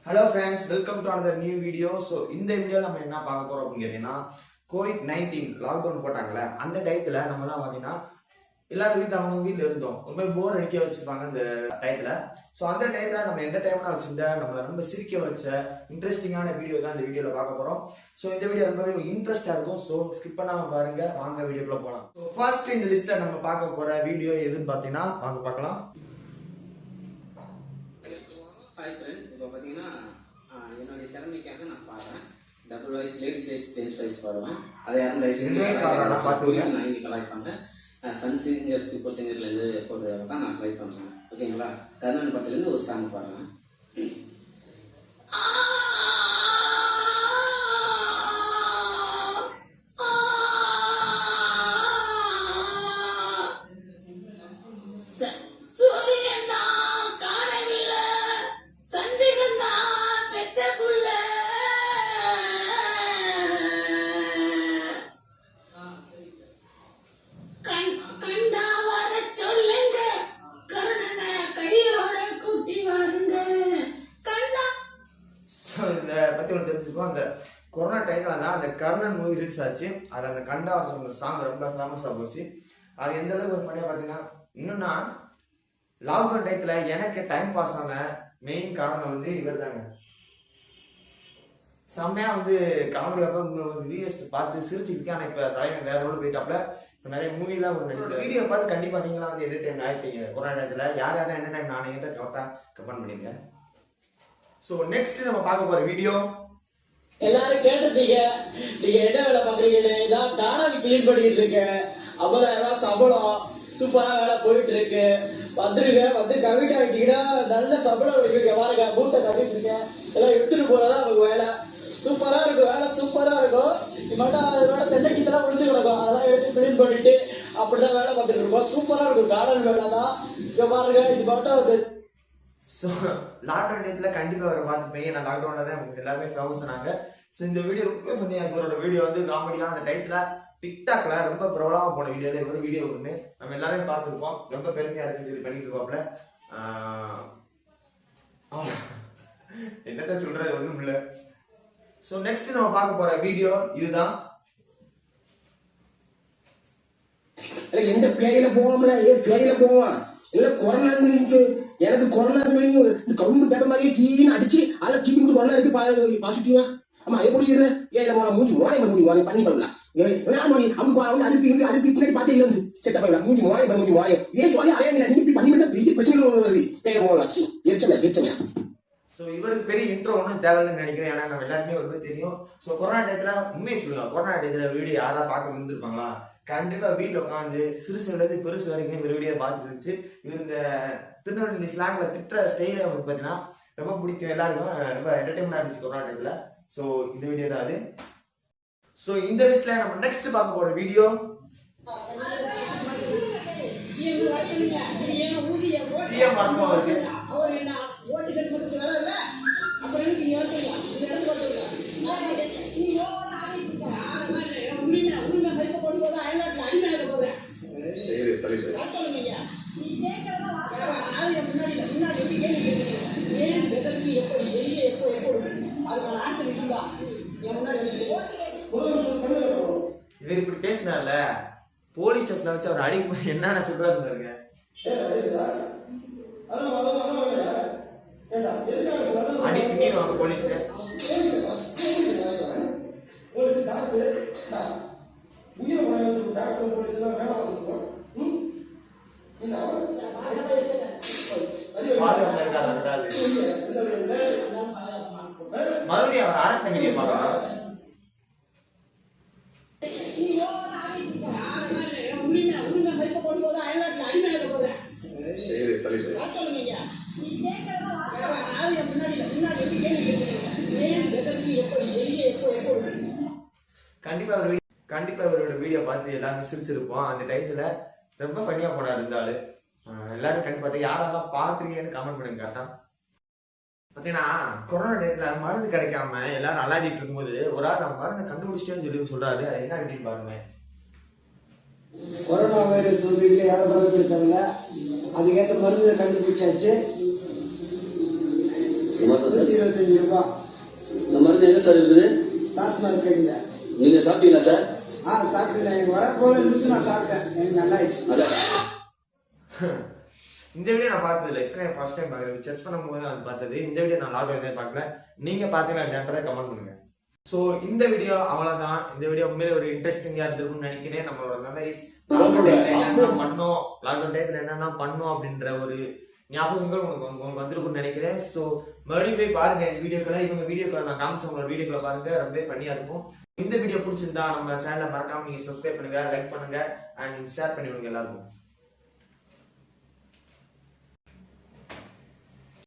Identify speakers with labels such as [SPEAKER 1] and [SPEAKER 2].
[SPEAKER 1] Hello friends, welcome to another new video. So இந்த video நம்ம என்ன பார்க்க போறோம் அப்படின்னு கேட்டீங்கன்னா COVID-19 லாக்டவுன் போட்டாங்கல்ல அந்த டயத்துல நம்மலாம் பாத்தீங்கன்னா எல்லாரும் அவங்க வீட்டுல இருந்தோம் ரொம்ப போர் அடிக்க வச்சிருப்பாங்க அந்த டயத்துல. ஸோ அந்த டயத்துல நம்ம என்டர்டைன்மெண்டா வச்சிருந்த நம்மளை ரொம்ப சிரிக்க வச்ச இன்ட்ரெஸ்டிங்கான வீடியோ தான் இந்த வீடியோல பார்க்க போறோம். ஸோ இந்த வீடியோ ரொம்பவே இன்ட்ரெஸ்டா இருக்கும். ஸோ ஸ்கிப் பண்ணாம பாருங்க, வாங்க வீடியோக்குள்ள போகலாம். ஸோ ஃபர்ஸ்ட் இந்த லிஸ்ட்ல நம்ம பார்க்க போற வீடியோ எதுன்னு பாத்தீங்கன்னா வாங்க பார்க்கலாம்.
[SPEAKER 2] என்னுடைய திறமைக்காக நான் பாடுறேன். Double voice, ladies voice, gents voice பாடுவேன். அதை யாரும் கலாய்ப்பாங்க. சன் சிங்கர், சூப்பர் சிங்கர்ல இருந்து போடுறதுக்காக தான் நான் ட்ரை பண்றேன். ஓகேங்களா? கர்ணன் படத்துல இருந்து ஒரு சாங் பாடுறேன்.
[SPEAKER 1] அந்த கொரோனா டைம்ல தான் அந்த கர்ணன் மூவி ரிலீஸ் ஆச்சு. அது அந்த கண்டா சாங் ரொம்ப ஃபேமஸா போச்சு. அது எந்த அளவுக்கு ஒரு பண்ணியா பாத்தீங்கன்னா, இன்னும் நான் லாக்டவுன் டைத்துல எனக்கு டைம் பாஸ் ஆன மெயின் காரணம் வந்து இவர் தாங்க. செம்மையா காமெடி வீடியோஸ் பார்த்து சிரிச்சுக்கிட்டு. ஆனா இப்ப தலைவன் வேற ரோடு போயிட்டாப்ல. நிறைய மூவிலாம் வீடியோ பார்த்து கண்டிப்பா நீங்களாம் என்டர்டைன் ஆயிருப்பீங்க. கொரோனா டைத்துல யார் யாரும் என்டர்டைன் ஆனீங்கன்ற கரெக்டா கமெண்ட் பண்ணிருங்க. ஸோ நெக்ஸ்ட் நம்ம பார்க்க போற வீடியோ,
[SPEAKER 3] எல்லாரும் கேட்டிருந்தீங்க நீங்க என்ன வேலை பாக்குறீங்கன்னு. நான் காணாமி கிளீன் பண்ணிட்டு இருக்கேன். 50,000 ரூபாய் சம்பளம், சூப்பரா வேலை போயிட்டு இருக்கு. வந்துருங்க, வந்து கமிட் ஆகிட்டீங்கன்னா நல்ல சம்பளம் இருக்கு. பாருங்க, மூட்டை கட்டிட்டு இருக்கேன். எல்லாம் எடுத்துட்டு போறதா அவங்க வேலை. சூப்பரா இருக்கும், வேலை சூப்பரா இருக்கும். இதோட தென்னைக்கு இதெல்லாம் முடிஞ்சு கிடக்கும். அதெல்லாம் எடுத்து கிளீன் பண்ணிட்டு அப்படிதான் வேலை பார்த்துட்டு இருக்கோம். சூப்பரா இருக்கும், கார்டன் வேலை தான். இங்க பாருங்க, இது மட்டும்
[SPEAKER 1] ஸோ லாக்டவுன் டேத்துல கண்டிப்பா அவரை பார்த்துப்பீங்க. நான் லாக்டவுன்ல தான் எல்லாருமே ஃபேமஸ் ஆனாங்க. ஸோ இந்த வீடியோ ரொம்ப ஃபன்னியா இருக்கு. இவரோட வீடியோ காமெடியா அந்த டைத்துல டிக்டாக்ல ரொம்ப பிரபலமா போன வீடியோல ஒரு வீடியோ ஒன்று நம்ம எல்லாரும் பார்த்துருப்போம். ரொம்ப பெருமையா இருக்குன்னு சொல்லி பண்ணிட்டு இருப்பாப்ல. என்னத்த சொல்றது ஒண்ணும் இல்ல. ஸோ நெக்ஸ்ட் நம்ம பார்க்க போற வீடியோ இதுதான்.
[SPEAKER 4] எந்த பேயில போவோம்ல, ஏன் பேயில போவான் இல்ல கொரோனா எனக்கு கொரோனா கவுண்ட் பேப்பர் மாதிரியே கீழே அடிச்சு அதில் டிவி கொரோனா இருக்கு பாசிட்டிவா. ஆமா, அதே கூட செய்யல. ஏன் மூஞ்சி மோனை பண்ணி பண்ணலாம். அவங்க அதுக்கு பின்னாடி பார்த்தே இல்லை செத்த பண்ணலாம். மூஞ்சி மோனை ஏன் சொல்லி அலையா நீங்க பண்ணி பெரிய பிரச்சனை வருது. பேர போகலாம் எரிச்சமையா.
[SPEAKER 1] ஸோ இவருக்கு பெரிய இன்ட்ரோ ஒன்றும் தேவையில்லைன்னு நினைக்கிறேன். ஏன்னா நம்ம எல்லாருமே ஒரு பேர் தெரியும். ஸோ கொரோனா டயத்துல உண்மையை சொல்லலாம், கொரோனா டயத்துல வீடியோ யாராவது பார்க்க வந்துருப்பாங்களா? கண்டிப்பா வீட்டில் உட்காந்து சிறுசுலேருந்து பெருசு வரைக்கும் இவர் வீடியோ பார்த்துட்டு இருந்துச்சு. இவர் இந்த திருநெல்வேலி ஸ்லாங்ல திட்டுற ஸ்டைல பார்த்தீங்கன்னா ரொம்ப பிடிக்கும் எல்லாருக்கும். ரொம்ப என்டர்டைன்மெண்டா இருந்துச்சு கொரோனா டயத்துல. ஸோ இந்த வீடியோ தான் அது. ஸோ இந்த லிஸ்ட்ல நம்ம நெக்ஸ்ட் பார்க்க போற வீடியோ சிஎம் வரணும் அவருக்கு. இவர் இப்படி பேசினார்ல, போலீஸ் ஸ்டேஷன்ல வச்சு அவர் அடிக்கும் என்னென்ன சொல்றாரு பாருங்க. அடி பின்னிடுவாங்க போலீஸ். மறுபடியும் அவர் அரசு மீடியம் பார்க்கலாம். கண்டிப்பா இவரோட வீடியோ பார்த்து எல்லாரும் சிரிச்சிருப்போம். அந்த டைத்துல ரொம்ப ஃபன்னியா போனார் இருந்தாலும். எல்லாரும் கண்டிப்பா யாரெல்லாம் பாத்துருக்கீங்கன்னு கமெண்ட் பண்ணுங்க. கரெக்டா பாத்தீங்கன்னா கொரோனா டயத்துல மருந்து கிடைக்காம எல்லாரும் அலாடிட்டு இருக்கும்போது ஒரு ஆள் நம்ம மருந்தை கண்டுபிடிச்சிட்டேன்னு சொல்லி சொல்றாரு. அது என்ன அப்படின்னு பாருங்க.
[SPEAKER 3] கொரோனா வைரஸ் வீட்டில் யாரும் மருந்து இருக்காங்க, அதுக்கேற்ற மருந்து கண்டுபிடிச்சாச்சு.
[SPEAKER 2] மருந்து
[SPEAKER 3] 25 ரூபாய்
[SPEAKER 2] இந்த மருந்து எங்க சார் இருக்குது?
[SPEAKER 3] டாஸ் மார்க்கெட்ல.
[SPEAKER 2] நீங்க சாப்பிட்டீங்களா சார்?
[SPEAKER 3] சாப்பிட்டேன். எனக்கு வர போல இருந்துச்சு, நான் சாப்பிட்டேன். எனக்கு நல்லா ஆயிடுச்சு.
[SPEAKER 2] அதான்
[SPEAKER 1] இந்த வீடியோ நான் பார்த்தது இல்லை, இப்போ ஃபர்ஸ்ட் டைம் பார்க்குறேன். சர்ச் பண்ணும்போது நான் பார்த்தது. இந்த வீடியோ நான் லாக்டவுன் பார்க்கல. நீங்க பார்த்தீங்கன்னா என்னன்றதை கமெண்ட் பண்ணுங்க. ஸோ இந்த வீடியோ அவ்வளவுதான். இந்த வீடியோ உண்மையிலே ஒரு இன்ட்ரெஸ்டிங்கா இருந்திருக்கும்னு நினைக்கிறேன். நம்மளோட மெமரிஸ் லாக்டவுன் டயத்துல என்னென்ன பண்ணோம் அப்படின்ற ஒரு ஞாபகங்கள் உங்களுக்கு வந்திருக்கும்னு நினைக்கிறேன். ஸோ மறுபடியும் போய் பாருங்க இந்த வீடியோக்களை. இவங்க வீடியோக்களை நான் காமிச்ச உங்களோட வீடியோக்களை பாருங்க, ரொம்ப ஃபன்னியா இருக்கும். இந்த வீடியோ பிடிச்சிருந்தா நம்ம சேனலை மறக்காம நீங்க சப்ஸ்கிரைப் பண்ணுங்க, லைக் பண்ணுங்க அண்ட் ஷேர் பண்ணி விடுங்க எல்லாருக்கும்.